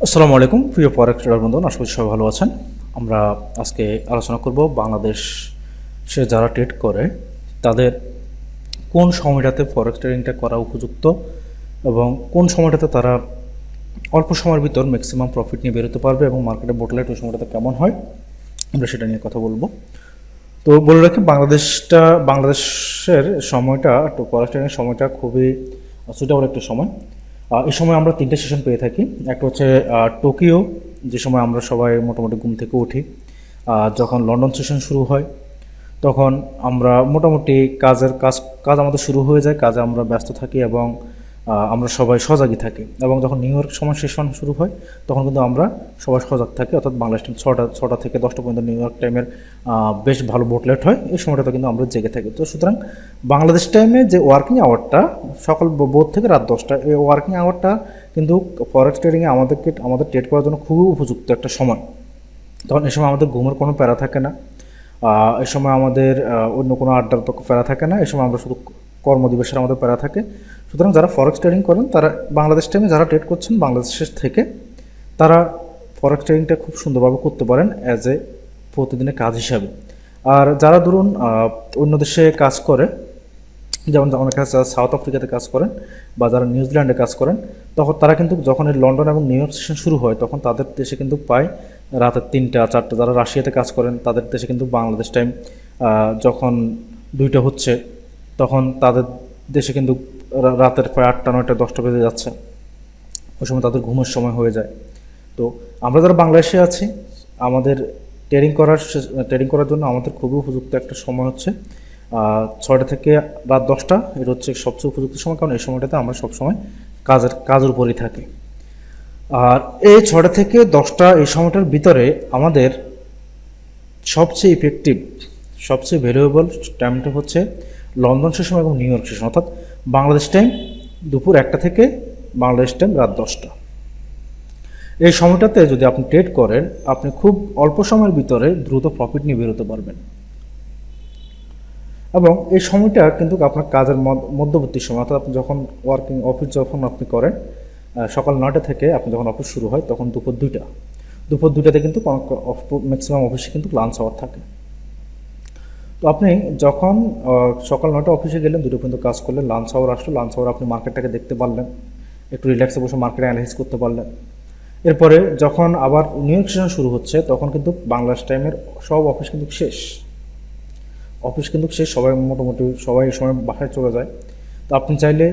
আসসালামু আলাইকুম প্রিয় ফরেক্স ট্রেডার বন্ধু, আশা করি সবাই ভালো আছেন। আমরা আজকে আলোচনা করব বাংলাদেশে যারা ট্রেড করে তাদের কোন সময়টাতে ফরেক্স ট্রেডিংটা করা উপযুক্ত এবং কোন সময়টাতে তারা অল্প সময়ের ভিতর ম্যাক্সিমাম প্রফিট নিয়ে বেরোতে পারবে এবং মার্কেটে বোটলেট ওই সময়টাতে কেমন হয় আমরা সেটা নিয়ে কথা বলবো। তো বলে রাখি, বাংলাদেশের সময়টা একটু ফরেক্স ট্রেডিংয়ের সময়টা খুবই সুইটেবল একটা সময়। এই সময় আমরা তিনটে সেশন পেয়ে থাকি। একটা হচ্ছে টোকিও, যে সময় আমরা সবাই মোটামুটি ঘুম থেকে উঠি। যখন লন্ডন সেশন শুরু হয় তখন আমরা মোটামুটি কাজ আমাদের শুরু হয়ে যায়, কাজে আমরা ব্যস্ত থাকি এবং আমরা সবাই সজাগই থাকি। এবং যখন নিউ ইয়র্ক সময় সেশন শুরু হয় তখন কিন্তু আমরা সবাই সজাগ থাকি, অর্থাৎ বাংলাদেশ টাইম ছটা থেকে 10টা পর্যন্ত নিউ ইয়র্ক টাইমের বেশ ভালো বোটলেট হয়। এই সময়টাতে কিন্তু আমরা জেগে থাকি। তো সুতরাং বাংলাদেশ টাইমে যে ওয়ার্কিং আওয়ারটা সকাল ভোর থেকে রাত 10টা, এই ওয়ার্কিং আওয়ারটা কিন্তু ফরেক্স ট্রেডিংয়ে আমাদের ট্রেড করার জন্য খুবই উপযুক্ত একটা সময়। তখন এই সময় আমাদের ঘুমের কোনো প্যারা থাকে না, এই সময় আমাদের অন্য কোনো আড্ডার তো প্যারা থাকে না, এই সময় আমরা শুধু কর্মদিবসের আমাদের প্যারা থাকে। সুতরাং যারা ফরেক্স ট্রেডিং করেন তারা বাংলাদেশ টাইমে যারা ট্রেড করছেন বাংলাদেশের থেকে, তারা ফরেক্স ট্রেডিংটা খুব সুন্দরভাবে করতে পারেন অ্যাজ এ প্রতিদিনের কাজ হিসাবে। আর যারা ধরুন অন্য দেশে কাজ করে, যেমন অনেকে সাউথ আফ্রিকাতে কাজ করেন বা যারা নিউজিল্যান্ডে কাজ করেন, তখন তারা কিন্তু যখন এই লন্ডন এবং নিউ ইয়র্ক সেশন শুরু হয় তখন তাদের দেশে কিন্তু প্রায় রাতের 3টা 4টা। যারা রাশিয়াতে কাজ করেন তাদের দেশে কিন্তু বাংলাদেশ টাইম যখন 2টা হচ্ছে, তখন তাদের দেশে কিন্তু রাতের প্রায় 8টা 9টা 10টা বেজে যাচ্ছে। ওই সময় তাদের ঘুমের সময় হয়ে যায়। তো আমরা যারা বাংলাদেশে আছি, আমাদের ট্রেডিং করার জন্য আমাদের খুবই উপযুক্ত একটা সময় হচ্ছে 6টা থেকে রাত 10টা। এটা হচ্ছে সবচেয়ে উপযুক্ত সময়, কারণ এই সময়টাতে আমরা সবসময় কাজের উপরই থাকি। আর এই 6টা থেকে 10টা এই সময়টার ভিতরে আমাদের সবচেয়ে ইফেক্টিভ, সবচেয়ে ভ্যালুয়েবল টাইমটা হচ্ছে লন্ডন সেশন এবং নিউ ইয়র্ক সেশন, অর্থাৎ বাংলাদেশ টাইম দুপুর 1টা থেকে বাংলাদেশ টাইম রাত 10টা। এই সময়টাতে যদি আপনি ট্রেড করেন, আপনি খুব অল্প সময়ের ভিতরে দ্রুত প্রফিট নিয়ে বেরোতে পারবেন। এবং এই সময়টা কিন্তু আপনার কাজের মধ্যবর্তী সময়, অর্থাৎ আপনি যখন অফিস যখন আপনি করেন সকাল 9টা থেকে আপনি যখন অফিস শুরু হয় তখন দুপুর 2টাতে কিন্তু ম্যাক্সিমাম অফিসে কিন্তু লাঞ্চ আওয়ার থাকে। তো আপনি যখন সকাল 9টা অফিসে গেলেন, 2টা পর্যন্ত কাজ করলেন, লাঞ্চ আওয়ার আসলো, লাঞ্চ আওয়ার আপনি মার্কেটটাকে দেখতে পারলেন, একটু রিল্যাক্সে বসে মার্কেট অ্যানালাইসিস করতে পারলেন। এরপরে যখন আবার নিউ ইয়র্ক সেশন শুরু হচ্ছে তখন কিন্তু বাংলাদেশ টাইমের সব অফিস কিন্তু শেষ, সবাই মোটামুটি সবাই এই সময় বাসায় চলে যায়। তো আপনি চাইলে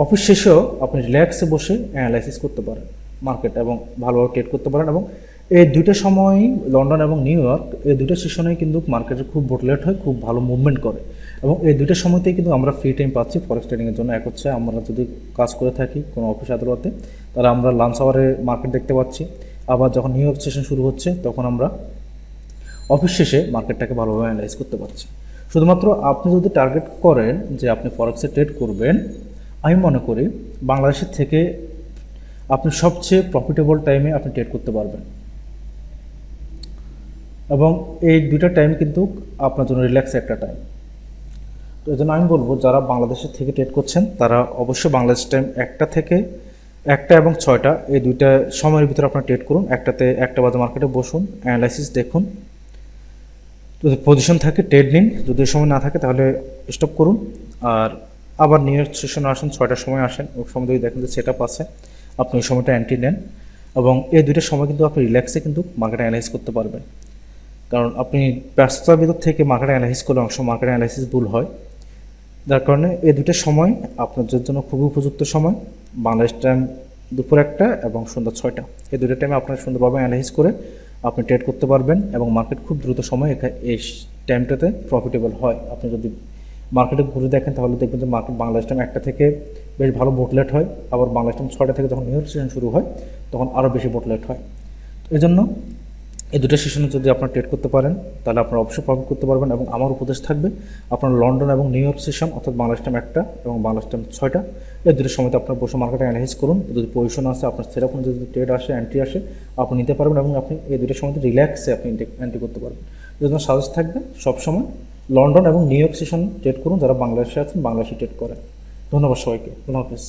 অফিস শেষেও আপনি রিল্যাক্সে বসে অ্যানালাইসিস করতে পারেন মার্কেট এবং ভালোভাবে ট্রেড করতে পারেন। এবং এই দুইটা সময়ই লন্ডন এবং নিউ ইয়র্ক, এই দুইটা সেশনেই কিন্তু মার্কেটে খুব বোটলেট হয়, খুব ভালো মুভমেন্ট করে। এবং এই দুইটা সময়তেই কিন্তু আমরা ফ্রি টাইম পাচ্ছি ফরেক্স ট্রেডিংয়ের জন্য। এক হচ্ছে আমরা যদি কাজ করে থাকি কোনো অফিস আদালতে, তাহলে আমরা লাঞ্চ আওয়ারে মার্কেট দেখতে পাচ্ছি। আবার যখন নিউ ইয়র্ক সেশন শুরু হচ্ছে তখন আমরা অফিস শেষে মার্কেটটাকে ভালোভাবে অ্যানালাইজ করতে পারছি। শুধুমাত্র আপনি যদি টার্গেট করেন যে আপনি ফরেক্সে ট্রেড করবেন, আমি মনে করি বাংলাদেশের থেকে আপনি সবচেয়ে প্রফিটেবল টাইমে আপনি ট্রেড করতে পারবেন। এবং এই দুইটা টাইম কিন্তু আপনার জন্য রিল্যাক্স একটা টাইম। তো এই জন্য আমি বলবো যারা বাংলাদেশের থেকে ট্রেড করছেন তারা অবশ্যই বাংলাদেশ টাইম 1টা এবং 6টা এই দুইটা সময়ের ভিতরে আপনারা ট্রেড করুন। 1টা বাজে মার্কেটে বসুন, অ্যানালাইসিস দেখুন, যদি পজিশন থাকে ট্রেড নিন, যদি সময় না থাকে তাহলে স্টপ করুন। আর আবার নিউ ইয়র্ক সেশনে আসেন, 6টার সময় আসেন, ওই সময় যদি দেখেন যে সেট আপ আছে আপনি ওই সময়টা এন্ট্রি নেন। এবং এই দুইটা সময় কিন্তু আপনি রিল্যাক্সে কিন্তু মার্কেট অ্যানালাইজ করতে পারবেন। কারণ আপনি ব্যস্ততার ভিতর থেকে মার্কেট অ্যানালাইসিস করলে অনেক সময় মার্কেট অ্যানালাইসিস ভুল হয়, যার কারণে এই দুইটা সময় আপনাদের জন্য খুবই উপযুক্ত সময়। বাংলাদেশ টাইম দুপুর 1টা এবং সন্ধ্যা 6টা, এই দুটো টাইমে আপনার সুন্দরভাবে অ্যানালাইজ করে আপনি ট্রেড করতে পারবেন এবং মার্কেট খুব দ্রুত সময় এই টাইমটাতে প্রফিটেবল হয়। আপনি যদি মার্কেটে ঘুরে দেখেন তাহলে দেখবেন যে মার্কেট বাংলাদেশ টাইম 1টা থেকে বেশ ভালো বোটলেট হয়, আবার বাংলাদেশ টাইম 6টা থেকে যখন নিউ ইয়র্ক সেশন শুরু হয় তখন আরও বেশি বোটলেট হয়। তো এই জন্য এই দুটো সেশনে যদি আপনারা ট্রেড করতে পারেন তাহলে আপনারা অবশ্যই প্রফিট করতে পারবেন। এবং আমার উপদেশ থাকবে আপনার লন্ডন এবং নিউ ইয়র্ক সেশন, অর্থাৎ বাংলাদেশ টাইম 1টা এবং বাংলাদেশ টাইম 6টা, এই দুটোর সময়তে আপনার বসে মার্কেটে অ্যানালাইজ করুন। যদি পজিশন আসে, আপনার সেরকম যদি ট্রেড আসে, এন্ট্রি আসে, আপনি নিতে পারবেন এবং আপনি এই দুটোর সময়তে রিল্যাক্সে আপনি এন্ট্রি করতে পারবেন। এই জন্য সাজেস্ট থাকবে সবসময় লন্ডন এবং নিউ ইয়র্ক সেশন ট্রেড করুন যারা বাংলাদেশে আছেন, বাংলাদেশে ট্রেড করেন। ধন্যবাদ সবাইকে, আল্লাহ হাফেজ।